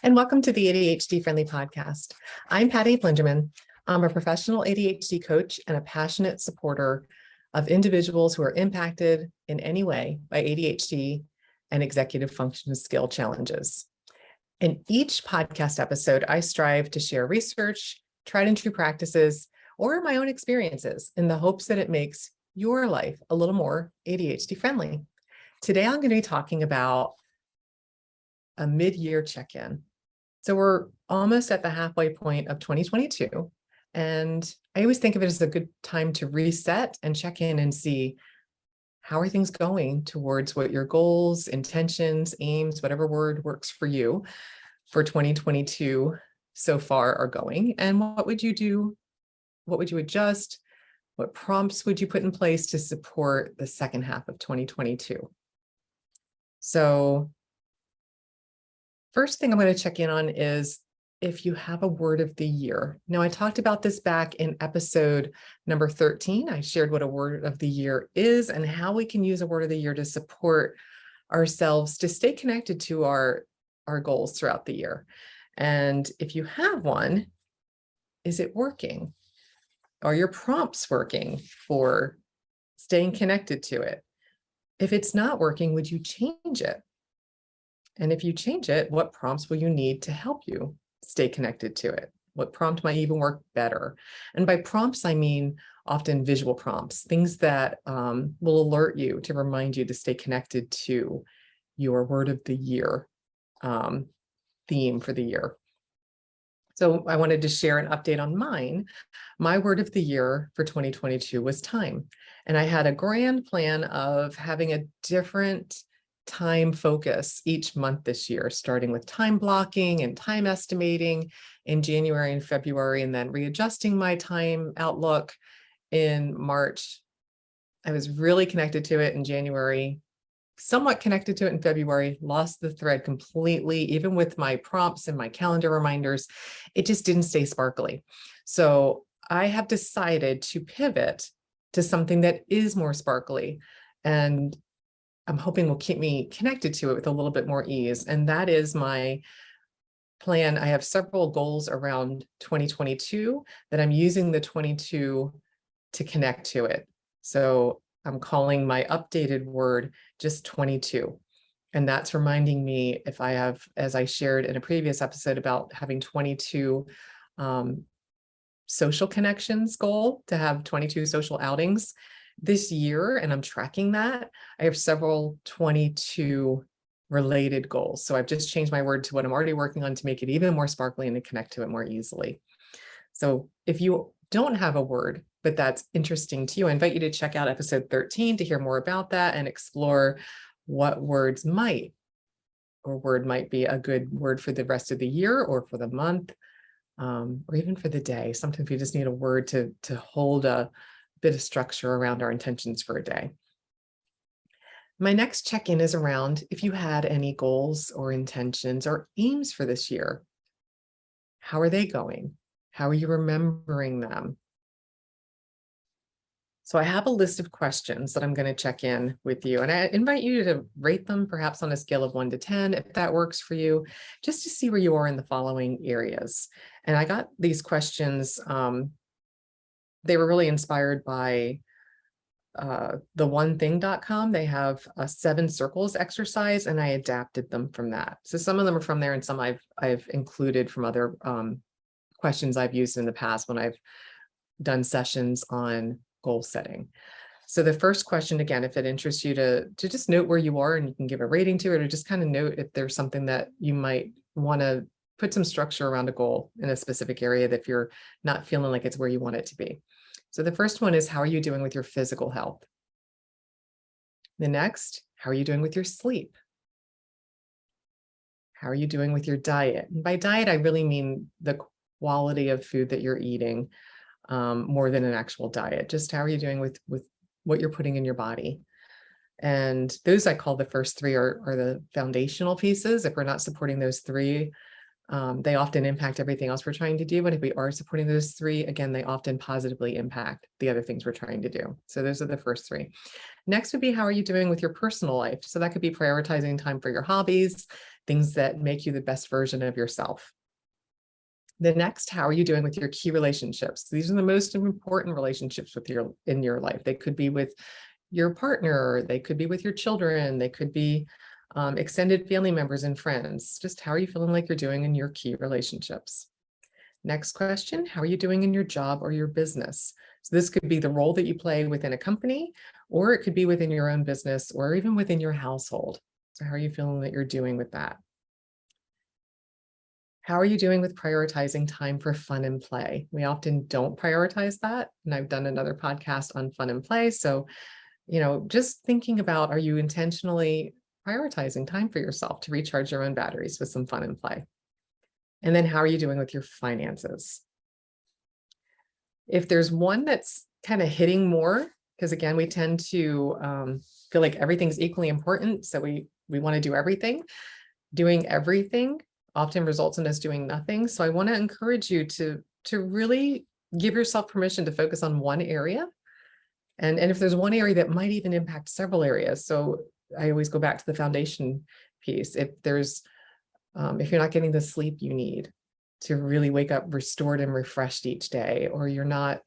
And welcome to the ADHD-Friendly podcast. I'm Patty Blinderman. I'm a professional ADHD coach and a passionate supporter of individuals who are impacted in any way by ADHD and executive function skill challenges. In each podcast episode, I strive to share research, tried and true practices, or my own experiences in the hopes that it makes your life a little more ADHD-friendly. Today, I'm going to be talking about a mid-year check-in. So we're almost at the halfway point of 2022. And I always think of it as a good time to reset and check in and see how are things going towards what your goals, intentions, aims, whatever word works for you for 2022 so far are going. And what would you do? What would you adjust? What prompts would you put in place to support the second half of 2022? So first thing I'm going to check in on is if you have a word of the year. Now, I talked about this back in episode number 13. I shared what a word of the year is and how we can use a word of the year to support ourselves to stay connected to our goals throughout the year. And if you have one, is it working? Are your prompts working for staying connected to it? If it's not working, would you change it? And if you change it, what prompts will you need to help you stay connected to it? What prompt might even work better? And by prompts, I mean often visual prompts, things that will alert you to remind you to stay connected to your word of the year theme for the year. So I wanted to share an update on mine. My word of the year for 2022 was time. And I had a grand plan of having a different time focus each month this year, starting with time blocking and time estimating in January and February, and then readjusting my time outlook in March. I was really connected to it in January, somewhat connected to it in February, lost the thread completely. Even with my prompts and my calendar reminders, it just didn't stay sparkly. So I have decided to pivot to something that is more sparkly, and I'm hoping will keep me connected to it with a little bit more ease. And that is my plan. I have several goals around 2022 that I'm using the 22 to connect to it. So I'm calling my updated word just 22. And that's reminding me, if I have, as I shared in a previous episode about having 22 social connections goal, to have 22 social outings this year, and I'm tracking that. I have several 22 related goals. So I've just changed my word to what I'm already working on to make it even more sparkly and to connect to it more easily. So if you don't have a word, but that's interesting to you, I invite you to check out episode 13 to hear more about that and explore what words might be a good word for the rest of the year or for the month, or even for the day. Sometimes we just need a word to hold a bit of structure around our intentions for a day. My next check-in is around if you had any goals or intentions or aims for this year. How are they going? How are you remembering them? So I have a list of questions that I'm going to check in with you, and I invite you to rate them perhaps on a scale of 1 to 10, if that works for you, just to see where you are in the following areas. And I got these questions, they were really inspired by theonething.com. They have a 7 circles exercise, and I adapted them from that. So some of them are from there, and some I've included from other questions I've used in the past when I've done sessions on goal setting. So the first question, again, if it interests you to just note where you are, and you can give a rating to it, or just kind of note if there's something that you might want to put some structure around a goal in a specific area that if you're not feeling like it's where you want it to be. So the first one is, how are you doing with your physical health? The next, how are you doing with your sleep? How are you doing with your diet? And by diet, I really mean the quality of food that you're eating, more than an actual diet. Just how are you doing with what you're putting in your body? And those I call the first 3 are the foundational pieces. If we're not supporting those 3, They often impact everything else we're trying to do. But if we are supporting those three, again, they often positively impact the other things we're trying to do. So those are the first three. Next would be, how are you doing with your personal life? So that could be prioritizing time for your hobbies, things that make you the best version of yourself. The next, how are you doing with your key relationships? These are the most important relationships in your life. They could be with your partner, they could be with your children, they could be extended family members and friends. Just how are you feeling like you're doing in your key relationships? Next question, how are you doing in your job or your business? So this could be the role that you play within a company, or it could be within your own business, or even within your household. So how are you feeling that you're doing with that? How are you doing with prioritizing time for fun and play? We often don't prioritize that. And I've done another podcast on fun and play. So, just thinking about, are you intentionally prioritizing time for yourself to recharge your own batteries with some fun and play? And then how are you doing with your finances? If there's one that's kind of hitting more, because again, we tend to feel like everything's equally important. So we want to do everything. Doing everything often results in us doing nothing. So I want to encourage you to really give yourself permission to focus on one area. And if there's one area that might even impact several areas. So I always go back to the foundation piece. If you're not getting the sleep you need to really wake up restored and refreshed each day, or you're not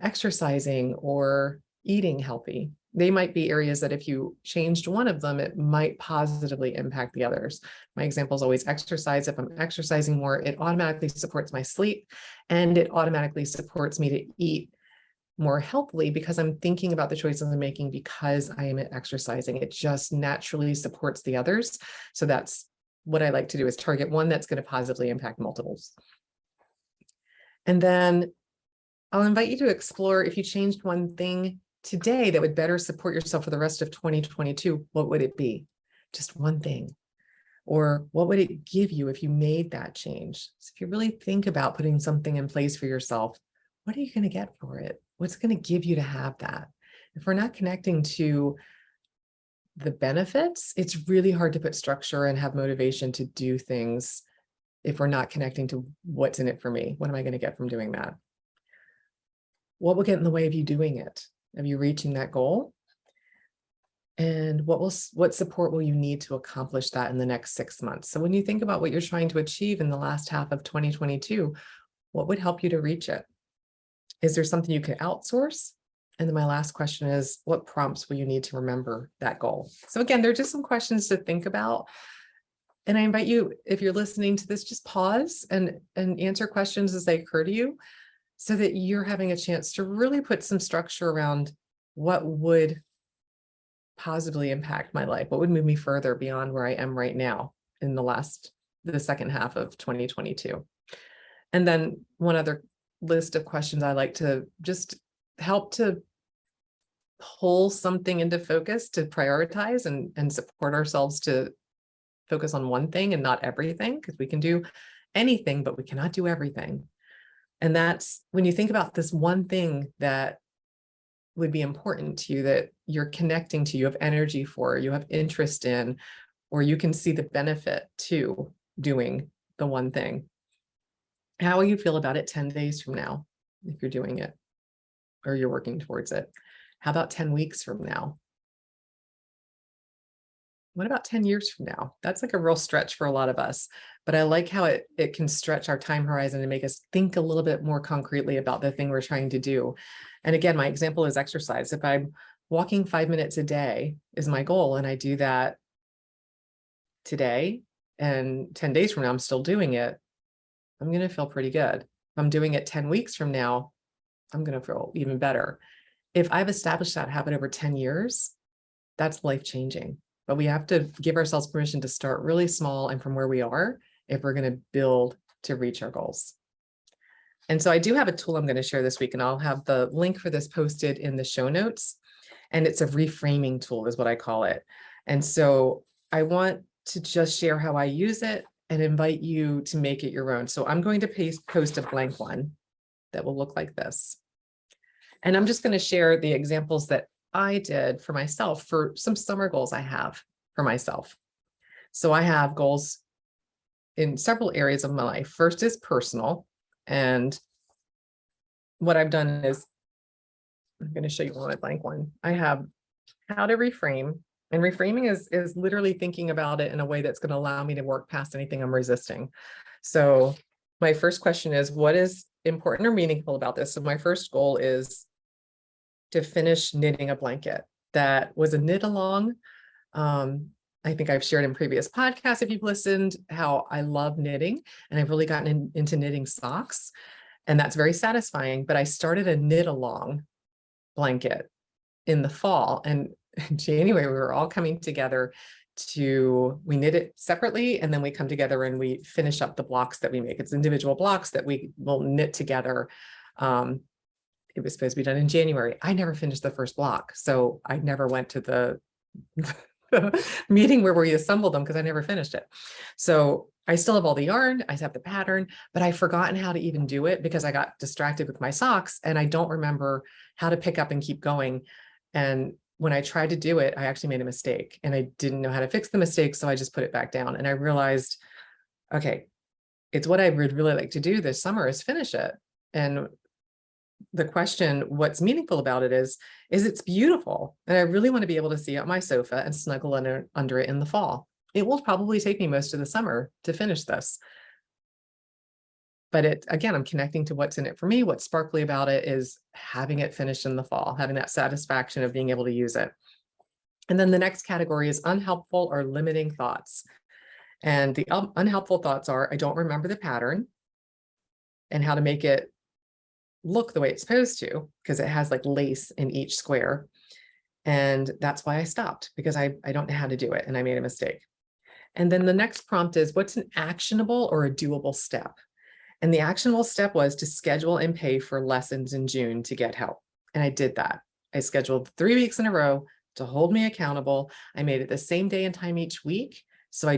exercising or eating healthy, they might be areas that if you changed one of them, it might positively impact the others. My example is always exercise. If I'm exercising more, it automatically supports my sleep, and it automatically supports me to eat more healthily because I'm thinking about the choices I'm making because I am exercising. It just naturally supports the others. So that's what I like to do, is target one that's going to positively impact multiples. And then I'll invite you to explore, if you changed one thing today that would better support yourself for the rest of 2022, what would it be? Just one thing. Or what would it give you if you made that change? So if you really think about putting something in place for yourself, what are you going to get for it? What's going to give you to have that? If we're not connecting to the benefits, it's really hard to put structure and have motivation to do things if we're not connecting to what's in it for me. What am I going to get from doing that? What will get in the way of you doing it? Of you reaching that goal? And what support will you need to accomplish that in the next 6 months? So when you think about what you're trying to achieve in the last half of 2022, what would help you to reach it? Is there something you could outsource? And then my last question is, what prompts will you need to remember that goal? So again, they're just some questions to think about. And I invite you, if you're listening to this, just pause and answer questions as they occur to you, so that you're having a chance to really put some structure around what would positively impact my life, what would move me further beyond where I am right now in the second half of 2022. And then one other list of questions I like to just help to pull something into focus, to prioritize and support ourselves to focus on one thing and not everything, because we can do anything, but we cannot do everything. And that's when you think about this one thing that would be important to you, that you're connecting to, you have energy for, you have interest in, or you can see the benefit to doing the one thing. How will you feel about it 10 days from now if you're doing it or you're working towards it? How about 10 weeks from now? What about 10 years from now? That's like a real stretch for a lot of us, but I like how it can stretch our time horizon and make us think a little bit more concretely about the thing we're trying to do. And again, my example is exercise. If I'm walking 5 minutes a day is my goal, and I do that today, and 10 days from now, I'm still doing it, I'm going to feel pretty good. If I'm doing it 10 weeks from now, I'm going to feel even better. If I've established that habit over 10 years, that's life-changing. But we have to give ourselves permission to start really small and from where we are if we're going to build to reach our goals. And so I do have a tool I'm going to share this week, and I'll have the link for this posted in the show notes. And it's a reframing tool is what I call it. And so I want to just share how I use it and invite you to make it your own. So I'm going to post a blank one that will look like this. And I'm just going to share the examples that I did for myself for some summer goals I have for myself. So I have goals in several areas of my life. First is personal. And what I've done is, I'm going to show you on a blank one. I have how to reframe. And reframing is literally thinking about it in a way that's going to allow me to work past anything I'm resisting. So my first question is, what is important or meaningful about this? So my first goal is to finish knitting a blanket. That was a knit along. I think I've shared in previous podcasts, if you've listened, how I love knitting, and I've really gotten into knitting socks, and that's very satisfying. But I started a knit along blanket in the fall, and in January, we were all coming together we knit it separately, and then we come together and we finish up the blocks that we make. It's individual blocks that we will knit together. It was supposed to be done in January. I never finished the first block, so I never went to the meeting where we assembled them because I never finished it. So I still have all the yarn, I have the pattern, but I've forgotten how to even do it because I got distracted with my socks and I don't remember how to pick up and keep going. And when I tried to do it, I actually made a mistake and I didn't know how to fix the mistake. So I just put it back down and I realized, okay, it's what I would really like to do this summer is finish it. And the question, what's meaningful about it is it's beautiful. And I really want to be able to see it on my sofa and snuggle under it in the fall. It will probably take me most of the summer to finish this. But again, I'm connecting to what's in it for me. What's sparkly about it is having it finished in the fall, having that satisfaction of being able to use it. And then the next category is unhelpful or limiting thoughts. And the unhelpful thoughts are, I don't remember the pattern and how to make it look the way it's supposed to, because it has like lace in each square. And that's why I stopped, because I don't know how to do it and I made a mistake. And then the next prompt is, what's an actionable or a doable step? And the actionable step was to schedule and pay for lessons in June to get help. And I did that. I scheduled 3 weeks in a row to hold me accountable. I made it the same day and time each week. So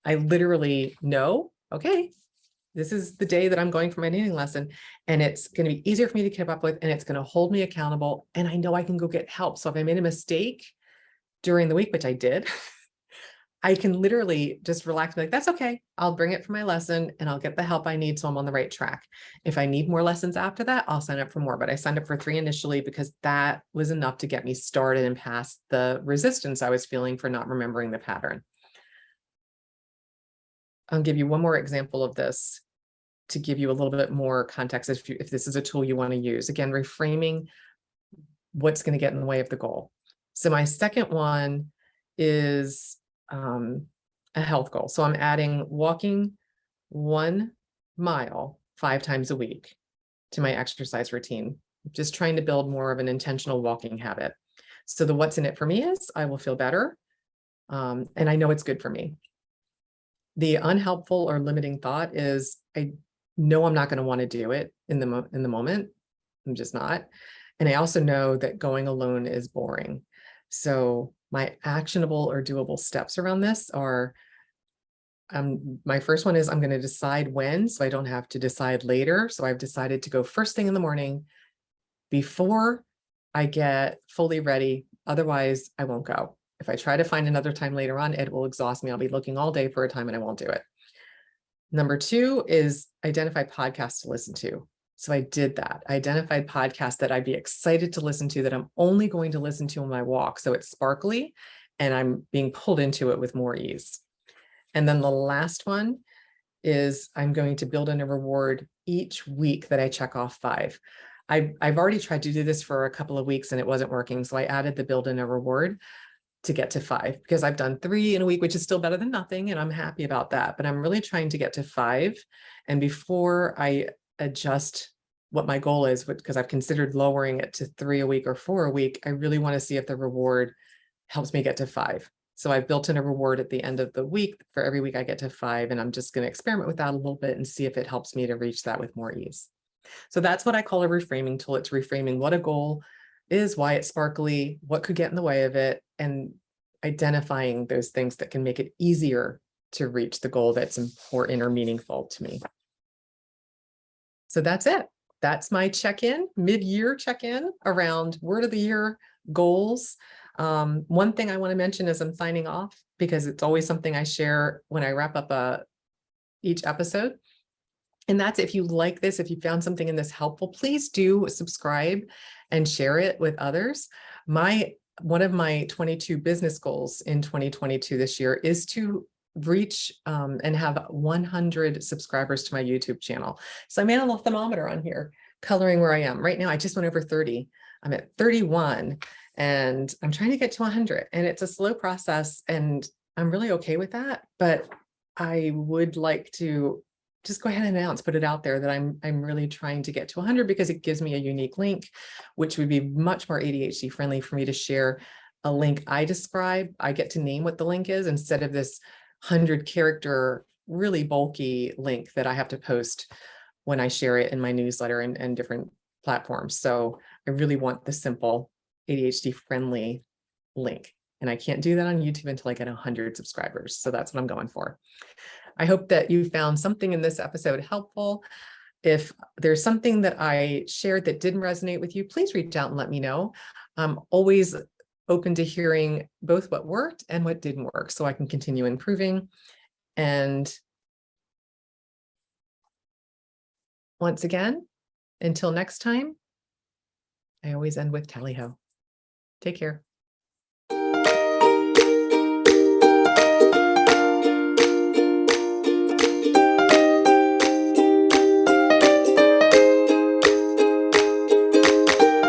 I literally know, okay, this is the day that I'm going for my knitting lesson, and it's going to be easier for me to keep up with, and it's going to hold me accountable. And I know I can go get help. So if I made a mistake during the week, which I did, I can literally just relax and be like, that's okay. I'll bring it for my lesson and I'll get the help I need so I'm on the right track. If I need more lessons after that, I'll sign up for more. But I signed up for 3 initially because that was enough to get me started and past the resistance I was feeling for not remembering the pattern. I'll give you one more example of this to give you a little bit more context if this is a tool you want to use. Again, reframing what's going to get in the way of the goal. So my second one is a health goal. So I'm adding walking 1 mile 5 times a week to my exercise routine, just trying to build more of an intentional walking habit. So the what's in it for me is I will feel better. And I know it's good for me. The unhelpful or limiting thought is I know I'm not going to want to do it in the moment. I'm just not. And I also know that going alone is boring. So my actionable or doable steps around this are, my first one is I'm going to decide when, so I don't have to decide later. So I've decided to go first thing in the morning before I get fully ready. Otherwise, I won't go. If I try to find another time later on, it will exhaust me. I'll be looking all day for a time and I won't do it. Number 2 is identify podcasts to listen to. So I did that. I identified podcasts that I'd be excited to listen to, that I'm only going to listen to on my walk. So it's sparkly and I'm being pulled into it with more ease. And then the last one is I'm going to build in a reward each week that I check off 5. I've already tried to do this for a couple of weeks and it wasn't working. So I added the build in a reward to get to 5, because I've done 3 in a week, which is still better than nothing. And I'm happy about that, but I'm really trying to get to 5. And before I adjust what my goal is, because I've considered lowering it to 3 a week or 4 a week, I really want to see if the reward helps me get to 5. So I've built in a reward at the end of the week for every week I get to 5. And I'm just going to experiment with that a little bit and see if it helps me to reach that with more ease. So that's what I call a reframing tool. It's reframing what a goal is, why it's sparkly, what could get in the way of it, and identifying those things that can make it easier to reach the goal that's important or meaningful to me. So that's it. That's my check-in, mid-year check-in around word of the year goals. One thing I want to mention as I'm signing off, because it's always something I share when I wrap up each episode. And that's, if you like this, if you found something in this helpful, please do subscribe and share it with others. One of my 22 business goals in 2022 this year is to reach and have 100 subscribers to my YouTube channel. So I'm on a thermometer on here, coloring where I am. Right now, I just went over 30. I'm at 31 and I'm trying to get to 100. And it's a slow process and I'm really okay with that. But I would like to just go ahead and put it out there that I'm really trying to get to 100 because it gives me a unique link, which would be much more ADHD friendly for me to share a link I describe. I get to name what the link is instead of this 100-character, really bulky link that I have to post when I share it in my newsletter and different platforms. So I really want the simple ADHD friendly link. And I can't do that on YouTube until I get 100 subscribers. So that's what I'm going for. I hope that you found something in this episode helpful. If there's something that I shared that didn't resonate with you, please reach out and let me know. I'm always open to hearing both what worked and what didn't work so I can continue improving. And once again, until next time, I always end with tally ho. Take care.